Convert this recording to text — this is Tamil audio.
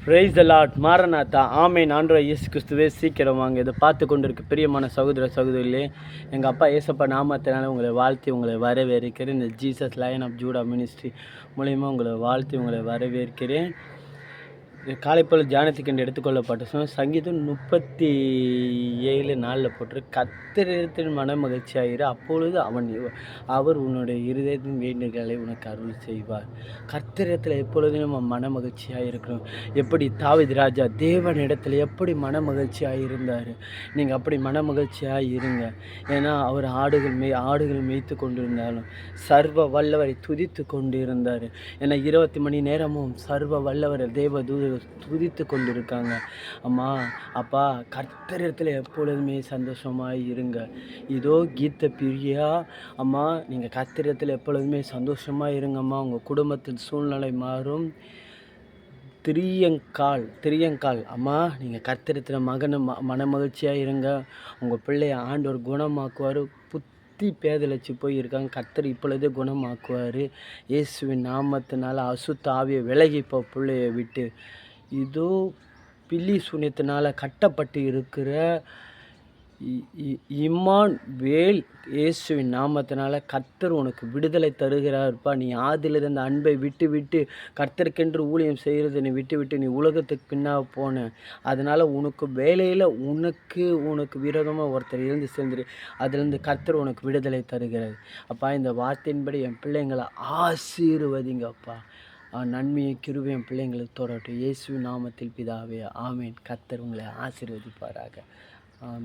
Price the lord. மாரநாதா. ஆமேன். ஆண்டவராகிய இயேசு கிறிஸ்துவே சீக்கிரம் வாங்க. இதை பார்த்து கொண்டு இருக்க பிரியமான சகோதர சகோதரிகளே, எங்கள் அப்பா ஏசப்பா நாமத்தினால உங்களை வாழ்த்தி உங்களை வரவேற்கிறேன். இந்த Jesus line of Judah ministry மூலயமா உங்களை வாழ்த்தி உங்களை வரவேற்கிறேன். காலைப்பொழுது தியானத்துக்கு என்று எடுத்துக்கொள்ளப்பட்ட சங்கீதம் 37:4 போட்டு கர்த்தரிடத்தில் மன மகிழ்ச்சியாயிரு, அப்பொழுது அவர் உன்னுடைய இருதயத்தின் வேண்டுதல்களை உனக்கு அருள் செய்வார். கர்த்தரிடத்தில் எப்பொழுதும் நம்ம மன மகிழ்ச்சியாக இருக்கணும். எப்படி தாவீது ராஜா தேவனிடத்தில் எப்படி மன மகிழ்ச்சியாக இருந்தார், நீங்கள் அப்படி மன மகிழ்ச்சியாக இருங்க. ஏன்னா அவர் ஆடுகள் மேய்த்து கொண்டிருந்தாலும் சர்வ வல்லவரை துதித்து கொண்டு இருந்தார். ஏன்னா 20 மணி நேரமும் சர்வ வல்லவரை தேவதூதர் துதித்து கொண்டிருக்காங்க. அம்மா அப்பா கர்த்தரிடத்தில் எப்பொழுதுமே சந்தோஷமாக இருங்க. இதோ கீத பிரியா அம்மா, நீங்கள் கர்த்தரிடத்தில் எப்பொழுதுமே சந்தோஷமாக இருங்கம்மா. உங்கள் குடும்பத்தின் சூழ்நிலை மாறும். திரியங்கால் அம்மா, நீங்கள் கர்த்தரிடத்தில் மன மகிழ்ச்சியாக இருங்க. உங்கள் பிள்ளைய ஆண்டவர் குணமாக்குவார். பேதலிச்சு போய் இருக்காங்க, கர்த்தர் இப்பொழுதே குணமாக்குவார். இயேசுவின் நாமத்தினால அசுத்த ஆவியை விலகி இப்போ பிள்ளையை விட்டு, இதோ பில்லி சூனியத்தினால் கட்டப்பட்டு இருக்கிற இம்மானுவேல் இயேசுவின் நாமத்தினால கர்த்தர் உனக்கு விடுதலை தருகிறார்ப்பா. நீ ஆதிலிருந்த அன்பை விட்டு கர்த்தருக்கென்று ஊழியம் செய்கிறது நீ விட்டு நீ உலகத்துக்கு பின்னாக போன. அதனால் உனக்கு வேலையில் உனக்கு விரோதமாக ஒருத்தர் இருந்து சேர்ந்துரு. அதிலிருந்து கர்த்தர் உனக்கு விடுதலை தருகிறார். அப்பா, இந்த வார்த்தையின்படி என் பிள்ளைங்களை ஆசீர்வதிங்கப்பா. நன்மையை கிருபையும் பிள்ளைங்களுக்கு தோறட்டும். இயேசுவின் நாமத்தில் பிதாவே, ஆமேன். கர்த்தர் உங்களை ஆசீர்வதிப்பாராக. ஆமேன்.